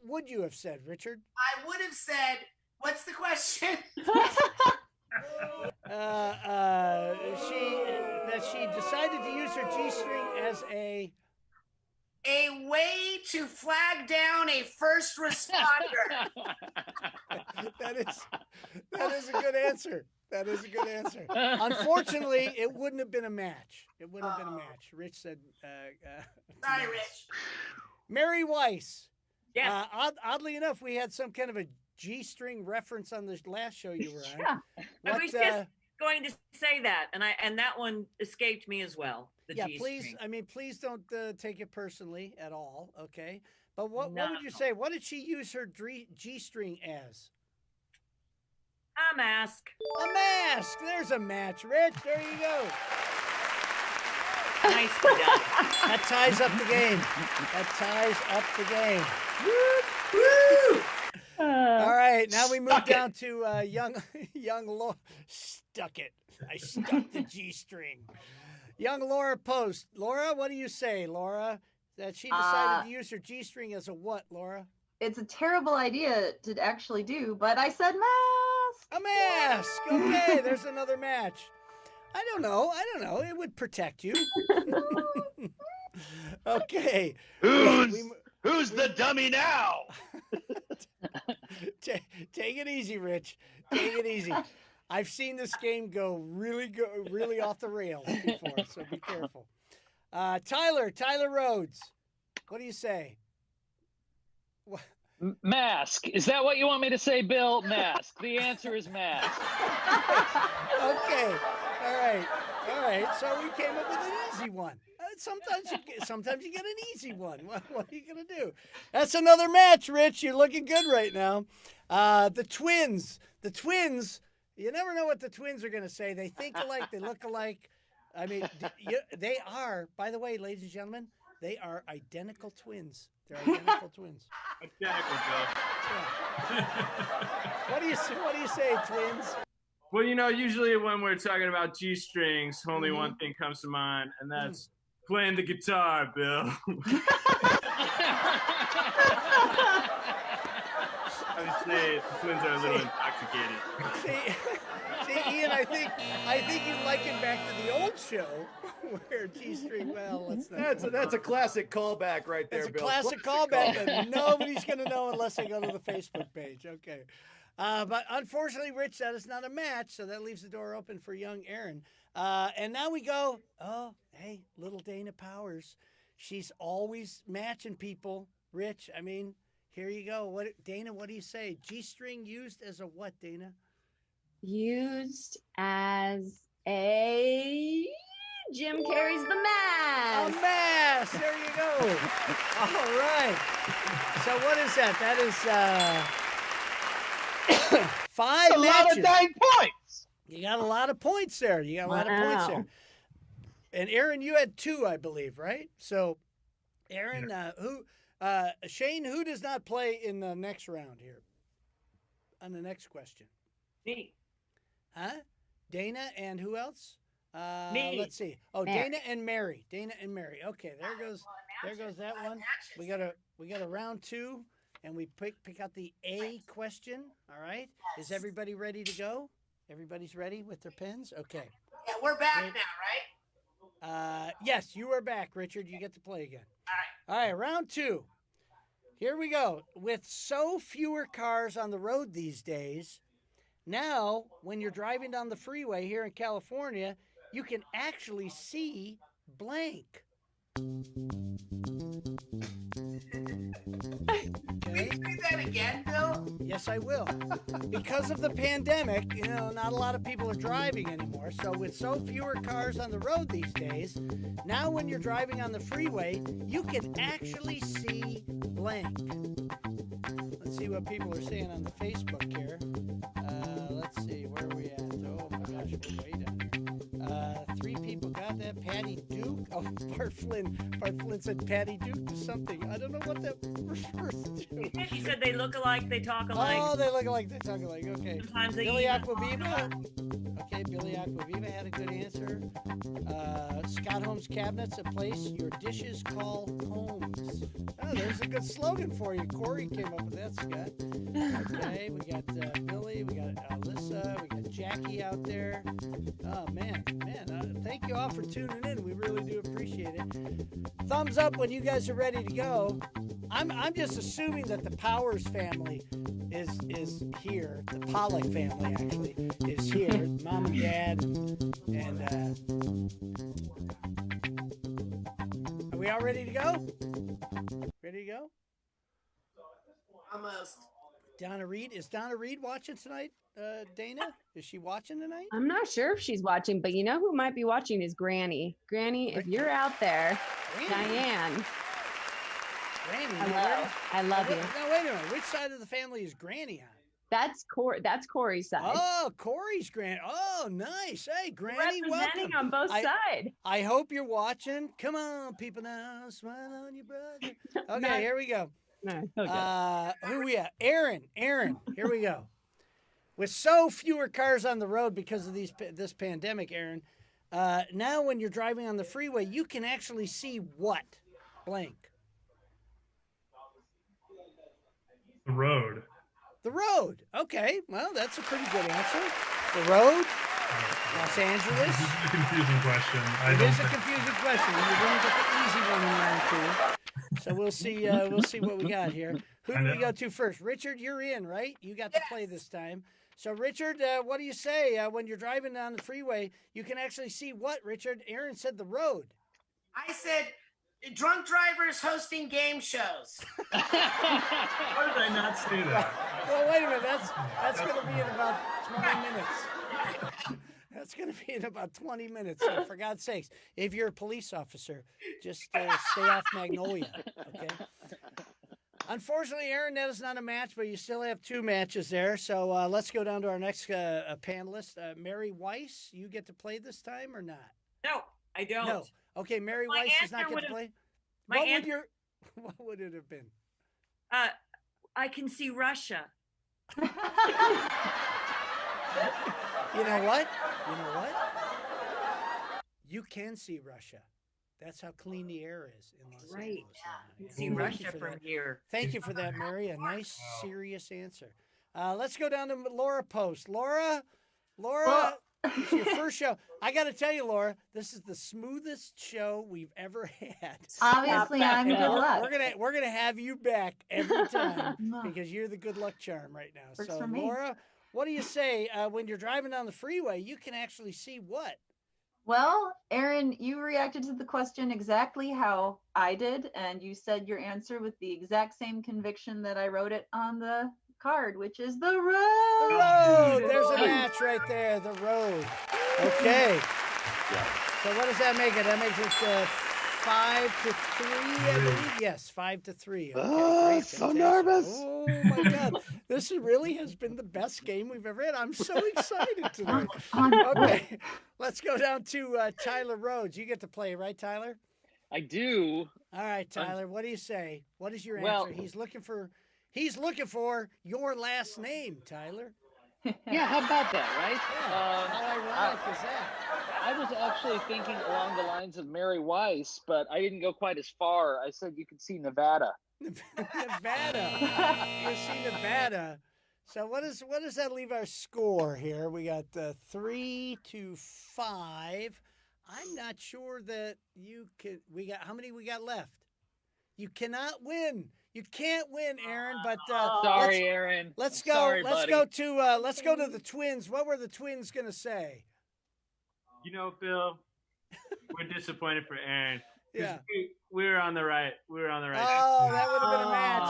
would you have said, Richard? I would have said, "What's the question?" She decided to use her G-string as a way to flag down a first responder. That is a good answer. That is a good answer. Unfortunately, it wouldn't have been a match. Rich said. Sorry, Rich. Mary Weiss. Yes. Oddly enough, we had some kind of a G-string reference on the last show you were on. Yeah. I was just going to say that, and that one escaped me as well. The G-string. Please don't take it personally at all, okay? But what would you say? What did she use her G-string as? A mask. A mask. There's a match, Rich. There you go. Nicely done. That ties up the game. Woo! All right, now we move down to young Laura. Stuck it. I stuck the G-string. Young Laura Post. Laura, what do you say, Laura? That she decided to use her G-string as a what, Laura? It's a terrible idea to actually do, but I said mask. A mask. Okay, there's another match. I don't know. It would protect you. Okay. Who's the dummy now? Take it easy, Rich. Take it easy. I've seen this game go really off the rails before, so be careful. Tyler Rhoads, what do you say? Mask. Is that what you want me to say, Bill? Mask. The answer is mask. Okay. All right. So we came up with an easy one. Sometimes you get an easy one. What are you gonna do? That's another match, Rich. You're looking good right now. The twins. You never know what the twins are gonna say. They think alike. They look alike. I mean, they are. By the way, ladies and gentlemen, they are identical twins. They're identical twins. Identical, Joe. Yeah. What do you say, twins? Well, usually when we're talking about G-strings, only one thing comes to mind, and that's playing the guitar, Bill. Obviously, the twins are a little intoxicated. See, Ian, I think you liken back to the old show where G-string. Well, let's not. That's a classic callback right there, It's a Bill. classic callback that nobody's going to know unless they go to the Facebook page. Okay. But unfortunately, Rich, that is not a match, so that leaves the door open for young Aaron. And now we go, oh, hey, little Dana Powers. She's always matching people. Rich, I mean, here you go. Dana, what do you say? G-string used as a what, Dana? Used as a Jim carries the mask. A mask. There you go. All right. So what is that? That is 5 a matches. lot of dang points. You got a lot of points there. You got a lot of points there. And Aaron, you had 2, I believe, right? So, Aaron, Shane, who does not play in the next round here? On the next question. Me. Huh? Dana and who else? Me. Let's see. Oh, Mary. Dana and Mary. Dana and Mary. Okay, there goes that one. We got a round 2, and we pick out the A question. All right. Is everybody ready to go? Everybody's ready with their pens? Okay. Yeah, we're back now, right? Yes, you are back, Richard. You get to play again. All right, round 2. Here we go. With so fewer cars on the road these days, now when you're driving down the freeway here in California, you can actually see blank. Can you do that again, Bill? Yes, I will. Because of the pandemic, not a lot of people are driving anymore. So with so fewer cars on the road these days, now when you're driving on the freeway, you can actually see blank. Let's see what people are saying on the Facebook here. Let's see, where are we at? Oh my gosh, we're way down here. 3 people got that. Patty Duke. Oh, Bart Flynn said Patty Duke to something. I don't know what that refers to. He said they look alike, they talk alike. Oh, they look alike, they talk alike. Okay. Sometimes they Billy eat. Aquaviva. Okay, Billy Aquaviva had a good answer. Scott Holmes Cabinets, a place your dishes call homes. Oh, there's a good slogan for you. Corey came up with that, Scott. Okay, we got Billy, we got Alyssa, we got Jackie out there. Oh, man, thank you all for tuning in. We really do appreciate it. Thumbs up when you guys are ready to go. I'm just assuming that the Powers family is here. The Pollock family actually is here. Mom and Dad and are we all ready to go? Ready to go? Almost. Donna Reed. Is Donna Reed watching tonight, Dana? Is she watching tonight? I'm not sure if she's watching, but you know who might be watching is Granny. Granny, if you're out there, Diane. Granny. Hello. I love you. Now, wait a minute. Which side of the family is Granny on? That's Corey's side. Oh, Corey's Granny. Oh, nice. Hey, Granny, representing welcome. on both sides. I hope you're watching. Come on, people now. Smile on your brother. Okay, here we go. No, okay. Who we at? Aaron, here we go. With so fewer cars on the road because of this pandemic, Aaron, now when you're driving on the freeway, you can actually see what? Blank. The road. The road. Okay, well, that's a pretty good answer. The road, Los Angeles. This is a confusing question. It is a confusing question. You didn't get the easy one in round 2. So we'll see. We'll see what we got here. Who do we go to first? Richard, you're in, right? You got to play this time. So Richard, what do you say when you're driving down the freeway? You can actually see what, Richard? Aaron said the road. I said drunk drivers hosting game shows. Why did I not say that? Well, wait a minute. That's going to be in about 20 minutes. That's going to be in about 20 minutes. So for God's sakes, if you're a police officer, just stay off Magnolia, okay? Unfortunately, Aaron, that is not a match, but you still have 2 matches there. So let's go down to our next panelist. Mary Weiss, you get to play this time or not? No, I don't. No. Okay, Mary Weiss does not get to play. What would it have been? I can see Russia. You know what? You can see Russia. That's how clean the air is in Los Right. Angeles. You see Thank Russia you for from that. here. Thank you for that, Mary. A nice, serious answer. Let's go down to Laura Post. Laura, it's your first show. I got to tell you, Laura, this is the smoothest show we've ever had. Obviously, I'm good luck. We're gonna have you back every time because you're the good luck charm right now. Works So, for me. Laura, what do you say when you're driving down the freeway? You can actually see what? Well, Aaron, you reacted to the question exactly how I did, and you said your answer with the exact same conviction that I wrote it on the card, which is the road. The road. There's a match right there. The road. Okay. So what does that make it? That makes it 5-3, I believe. Yes, 5-3. Okay, great, So fantastic. nervous. Oh my God, this really has been the best game we've ever had. I'm so excited tonight. Okay, let's go down to Tyler Rhoads. You get to play, right, Tyler? I do. All right, Tyler. What do you say? What is your Well- answer? He's looking for your last name, Tyler. Yeah, how about that, right? How ironic is that? I was actually thinking along the lines of Mary Weiss, but I didn't go quite as far. I said you could see Nevada. Nevada. You see Nevada. So what does that leave our score here? We got 3-5. I'm not sure that you can. How many we got left? You cannot win. You can't win, Aaron. But Sorry, Aaron. Let's I'm go. sorry, let's buddy. go to the Twins. What were the Twins gonna say? You know, Bill, we're disappointed for Aaron. 'Cause Yeah. we were on the right. We were on the right. Oh, that would have been a match.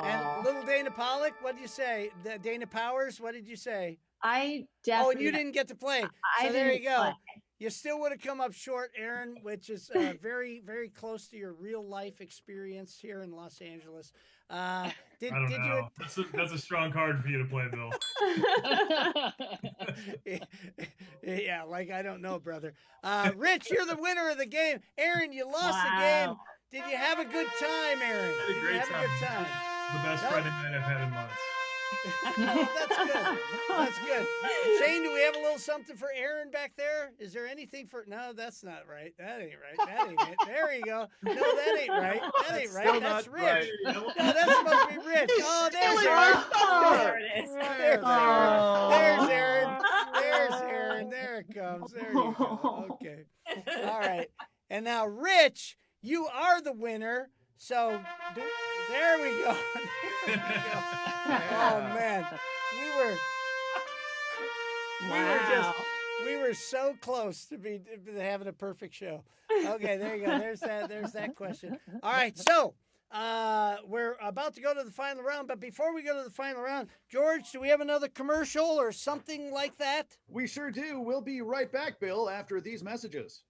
And little Dana Pollock, what did you say? Dana Powers, what did you say? I Oh, definitely. and you didn't get to play. I So there you didn't go. play. You still would have come up short, Aaron, which is very, very close to your real life experience here in Los Angeles. Did I don't did know. That's a strong card for you to play, Bill. you? Yeah, like I don't know, brother. Rich, you're the winner of the game. Aaron, you lost the game. Did you have a good time, Aaron? Had a Did you great have a time. good time? The best No? Friday night I've had in months. That's good. That's good. Shane, do we have a little something for Aaron back there? Is there anything for? No, that's not right. That ain't right. That ain't it. There you go. No, that ain't right. That ain't right. Still That's not Rich. right. No, that's supposed to be Rich. Oh, there's Aaron. There it is. There's Aaron. There's Aaron. There's Aaron. There it comes. There you go. Okay. All right. And now, Rich, you are the winner. So there we go. There we go. Oh man, we were so close to having a perfect show. Okay, there you go. There's that question. All right, so we're about to go to the final round, but before we go to the final round, George, do we have another commercial or something like that? We sure do. We'll be right back, Bill, after these messages.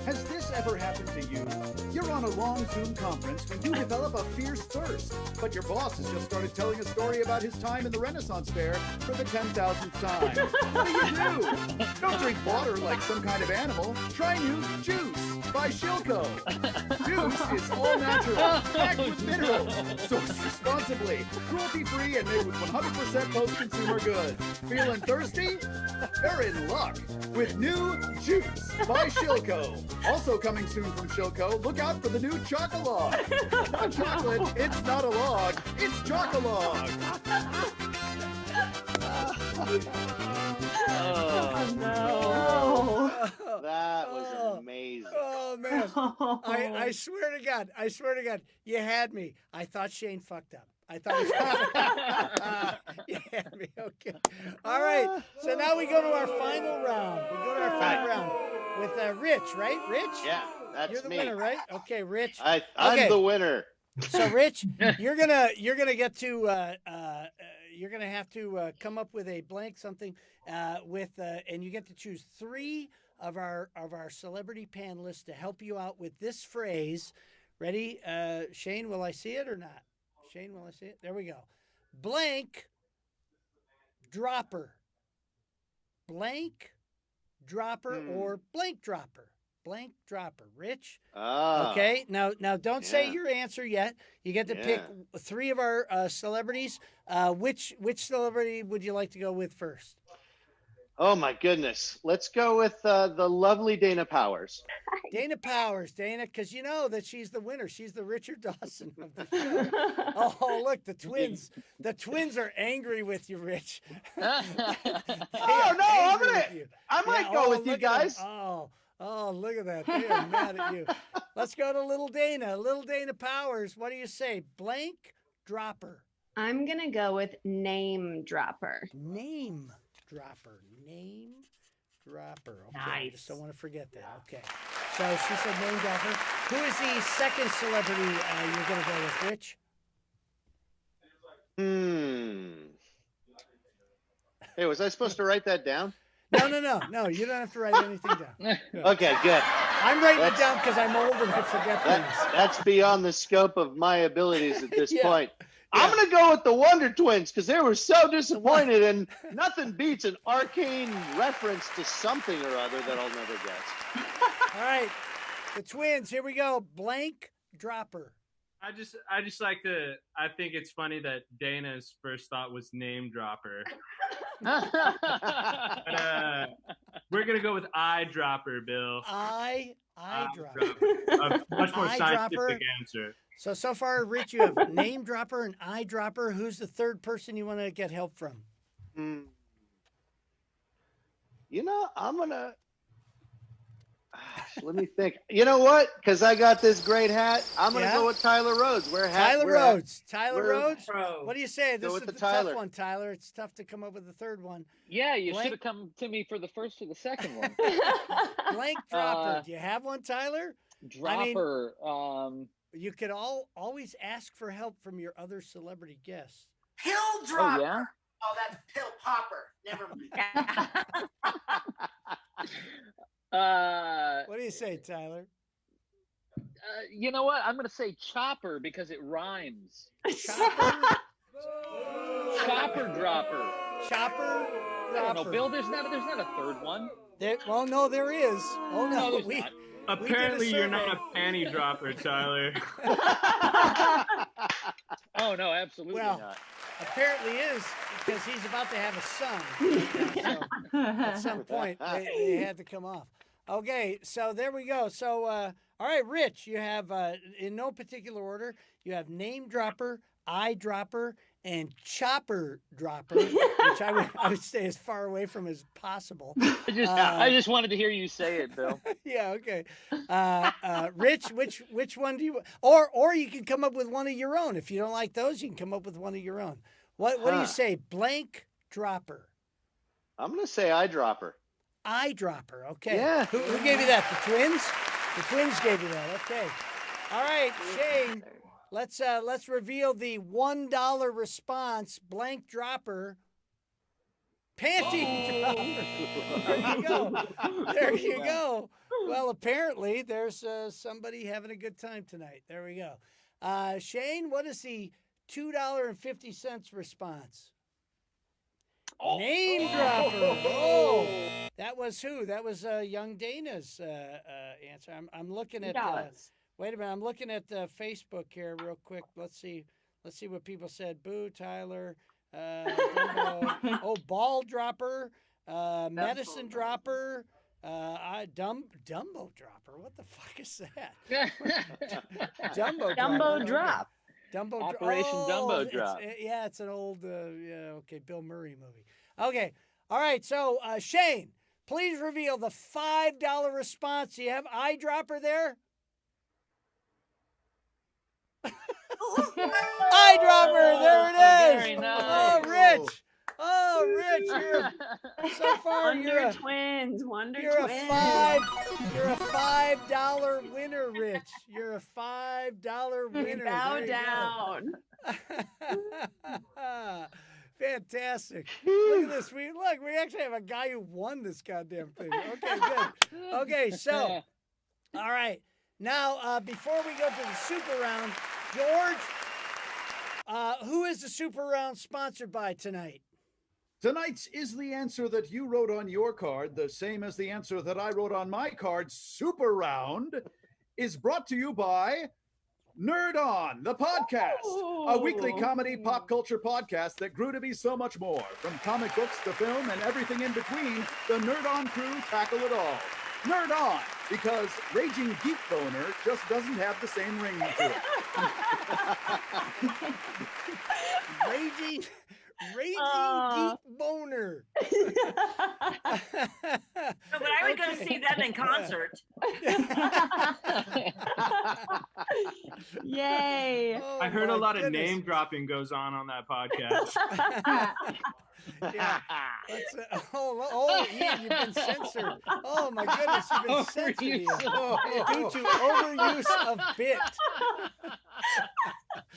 Has this ever happened to you? You're on a long Zoom conference when you develop a fierce thirst, but your boss has just started telling a story about his time in the Renaissance Fair for the 10,000th time. What do? Don't drink water like some kind of animal. Try new Juice by Shilko. Juice is all natural, packed with minerals, sourced responsibly, cruelty-free, and made with 100% post-consumer goods. Feeling thirsty? You're in luck with new Juice by Shilko. Also coming soon from Shilko, look out for the new Chocolog. It's not chocolate, it's not a log, it's Chocolog. Oh, No. that was amazing. Oh man, I swear to God, you had me. I thought Shane fucked up. I thought you had me. Okay. All right. So now we go to our final round. With Rich, right? Rich? Yeah, that's You're the me. winner, right? Okay, Rich. I'm Okay. the winner. So, Rich, you're gonna get to you're gonna have to come up with a blank something and you get to choose 3 of our celebrity panelists to help you out with this phrase. Ready? Shane, will I see it or not? Shane, will I see it? There we go. Blank dropper. Blank dropper or blank dropper. Blank dropper. Rich? Okay. Now don't say your answer yet. You get to pick 3 of our celebrities. Which celebrity would you like to go with first? Oh my goodness. Let's go with the lovely Dana Powers. Dana Powers, Dana, because you know that she's the winner. She's the Richard Dawson of the show. Oh, look, the twins. The twins are angry with you, Rich. Oh no, I might go with you guys. Oh, look at that. They are mad at you. Let's go to little Dana. Little Dana Powers. What do you say? Blank dropper. I'm going to go with name dropper. Name dropper. Name dropper. Okay, I just don't want to forget that. Okay. So she said name dropper. Who is the second celebrity you're going to go with, Rich? Hey, was I supposed to write that down? No. You don't have to write anything down. Okay, good. I'm writing it down because I'm old and I forget things. That's beyond the scope of my abilities at this point. I'm going to go with the Wonder Twins because they were so disappointed, and nothing beats an arcane reference to something or other that I'll never guess. All right, the twins. Here we go. Blank dropper. I just like to. I think it's funny that Dana's first thought was name dropper. We're gonna go with eyedropper, Bill. Eyedropper. A much more scientific answer. So far, Rich, you have name dropper and eyedropper. Who's the third person you want to get help from? You know, I'm gonna. Let me think. You know what? Because I got this great hat. I'm going to go with Tyler Rhoads. Tyler Rhoads. What do you say? This is the tough one, Tyler. It's tough to come up with the third one. Yeah, you should have come to me for the first or the second one. Blank dropper. Do you have one, Tyler? Dropper. You could always ask for help from your other celebrity guests. Pill dropper. Oh, yeah? Oh, that's pill popper. Never mind. What do you say, Tyler? You know what? I'm going to say chopper because it rhymes. Chopper? Chopper dropper. Chopper dropper. I don't know, Bill. There's not a third one. Well, no, there is. Oh no, there's not. Apparently, you're not a panty dropper, Tyler. Oh no, absolutely not. Apparently is because he's about to have a son. So at some point, they had to come off. Okay, so there we go. So, all right, Rich, you have, in no particular order, you have name dropper, eyedropper, and chopper dropper, which I would stay as far away from as possible. I just wanted to hear you say it, Bill. Yeah, okay. Rich, which one do you, or you can come up with one of your own. If you don't like those, you can come up with one of your own. What do you say? Blank dropper. I'm going to say eyedropper. Eyedropper, okay. Yeah. Who gave you that? The twins? The twins gave you that, okay. All right, Shane, let's reveal the $1 response, blank dropper. Panty dropper. There you go. There you go. Well, apparently there's somebody having a good time tonight. There we go. Shane, what is the $2.50 response? Name dropper. Oh, that was who? That was young Dana's answer. I'm looking at. Wait a minute. I'm looking at Facebook here real quick. Let's see what people said. Boo, Tyler. Ball dropper. Medicine dropper. Dumbo dropper. What the fuck is that? Dumbo drop. Operation Dumbo Drop. It's an old, Bill Murray movie. Okay, all right. So Shane, please reveal the $5 response. Do you have eyedropper there? Eyedropper, there it is. Very nice. Oh, Rich, you're so far Wonder Twins. You're a $5 winner, Rich. You're a $5 winner. Bow down. Fantastic. Look at this. We actually have a guy who won this goddamn thing. Okay, good. Okay, so, all right. Now, before we go to the super round, George, who is the super round sponsored by tonight? Tonight's Is the Answer That You Wrote on Your Card, the same as the answer that I wrote on my card, Super Round, is brought to you by Nerd On, the podcast, a weekly comedy pop culture podcast that grew to be so much more. From comic books to film and everything in between, the Nerd On crew tackle it all. Nerd On, because Raging Geek Boner just doesn't have the same ring to it. Raging Geek Boner. No, but I would go see them in concert. Yay. Oh, I heard a my lot of goodness. name dropping goes on that podcast. Yeah. Ian, you've been censored. Oh my goodness, you've been censored, Ian. Due to overuse of bit.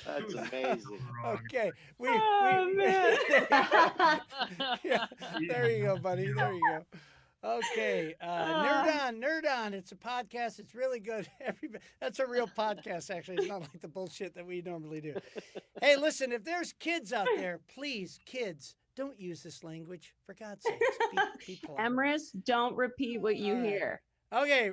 That's amazing. Okay, man. Yeah, there you go, buddy. There you go. Okay, Nerd On. It's a podcast. It's really good. That's a real podcast, actually. It's not like the bullshit that we normally do. Hey, listen, if there's kids out there, please, kids, don't use this language. For God's sakes, be polite. Emrys, don't repeat what you hear. Okay,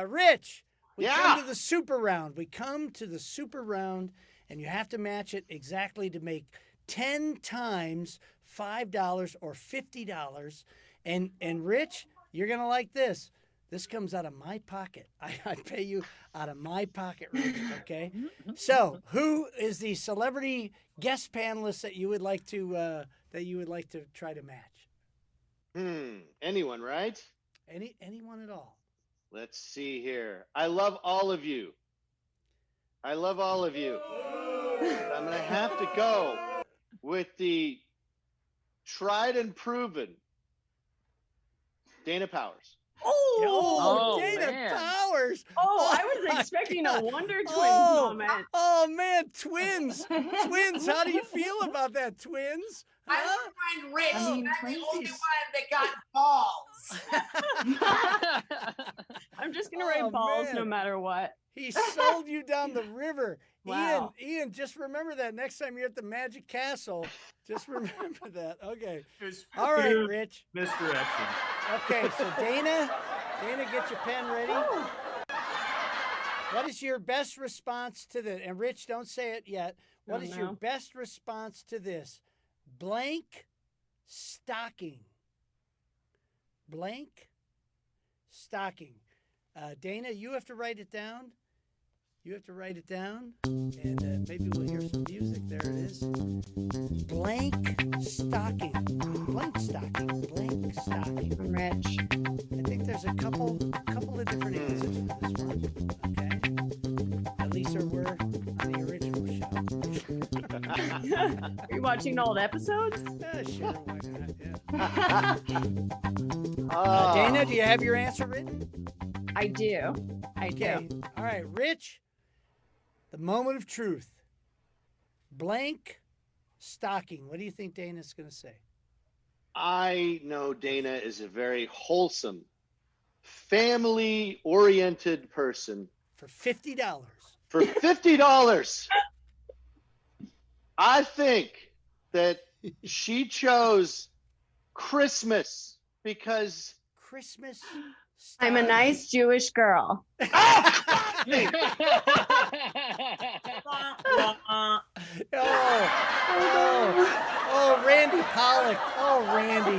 Rich, we Yeah. come to the super round. We come to the super round, and you have to match it exactly to make 10 times $5 or $50. And Rich, you're going to like this. This comes out of my pocket. I pay you out of my pocket, Rich, okay? So, who is the celebrity guest panelist that you would like to try to match? Anyone, right? Anyone at all. Let's see here. I love all of you. I'm going to have to go with the tried and proven Dana Powers. Oh, Dana man. Powers. Oh, I was my expecting a Wonder Twins Oh, moment. Oh, man, twins. Twins, how do you feel about that, twins? I Huh? don't mind Rich. I mean, I'm the only please. one that got balls. I'm just gonna write Oh, balls man. no matter what. He sold you down the river. Wow. Ian, just remember that next time you're at the Magic Castle. Just remember that. Okay. All right, Rich. Misdirection. Okay, so Dana, get your pen ready. What is your best response to this? And Rich, don't say it yet. What is your best response to this? Blank stocking. Blank stocking. Dana, you have to write it down. And maybe we'll hear some music. There it is. Blank stocking. Blank stocking. Blank stocking. I'm rich. I think there's a couple of different answers for this one. Okay. At least there were on the original show. Are you watching old episodes? Sure, why not? Yeah. Dana, do you have your answer written? I do. Okay. All right, Rich. The moment of truth. Blank stocking. What do you think Dana's going to say? I know Dana is a very wholesome, family-oriented person. For $50. For $50, I think that she chose Christmas because Christmas I'm a nice Jewish girl. Oh, Randy Pollock. Oh, Randy.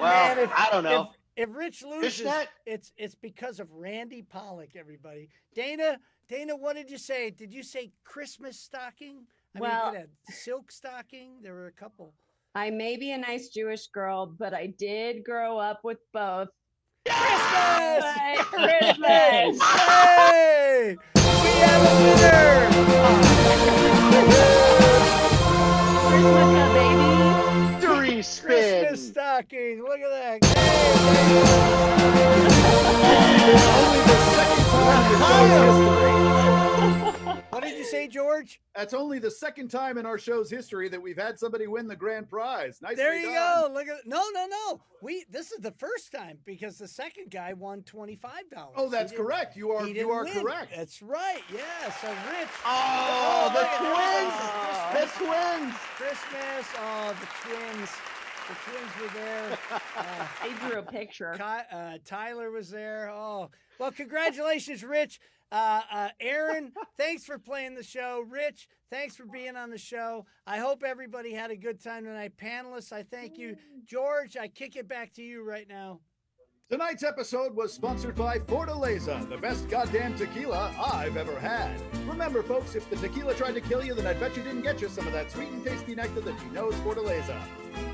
well, Man, I don't know. If Rich loses, that- it's because of Randy Pollock, everybody. Dana, what did you say? Did you say Christmas stocking? I mean, you could have silk stocking. There were a couple. I may be a nice Jewish girl, but I did grow up with both. Christmas! Christmas! Hey! We have a winner! Christmas, baby! Three spin. Christmas stocking. Look at that. What did you say, George? That's only the second time in our show's history that we've had somebody win the grand prize. Nicely There you done. go. Look at no. This is the first time because the second guy won $25. Oh, that's correct. You are win. correct. That's right. Yeah. So Rich. Oh, the twins! The twins! Christmas. Oh, the twins. The twins were there. I drew a picture. Tyler was there. Oh, well, congratulations, Rich. Aaron, thanks for playing the show. Rich, thanks for being on the show. I hope everybody had a good time tonight. Panelists, I thank you. George, I kick it back to you right now. Tonight's episode was sponsored by Fortaleza, the best goddamn tequila I've ever had. Remember, folks, if the tequila tried to kill you, then I bet you didn't get you some of that sweet and tasty nectar that you know is Fortaleza.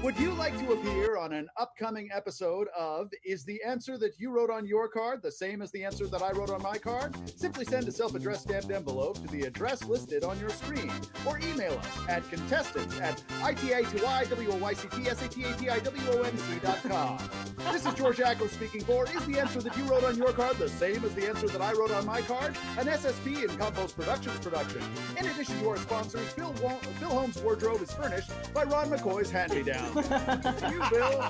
Would you like to appear on an upcoming episode of Is the Answer That You Wrote on Your Card the Same as the Answer That I Wrote on My Card? Simply send a self-addressed stamped envelope to the address listed on your screen, or email us at contestants@ITATYWOYCTSATATIWOMC.com. This is George Ackles speaking for Is the Answer That You Wrote on Your Card the Same as the Answer That I Wrote on My Card? An SSP and Compost Productions production. In addition to our sponsors, Phil Holmes' wardrobe is furnished by Ron McCoy's hand-me-down. You, Bill.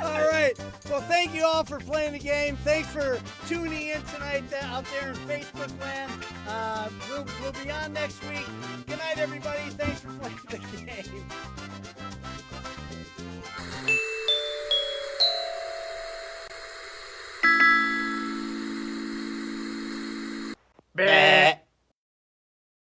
All right. Well, thank you all for playing the game. Thanks for tuning in tonight out there in Facebook land. We'll be on next week. Good night, everybody. Thanks for playing the game.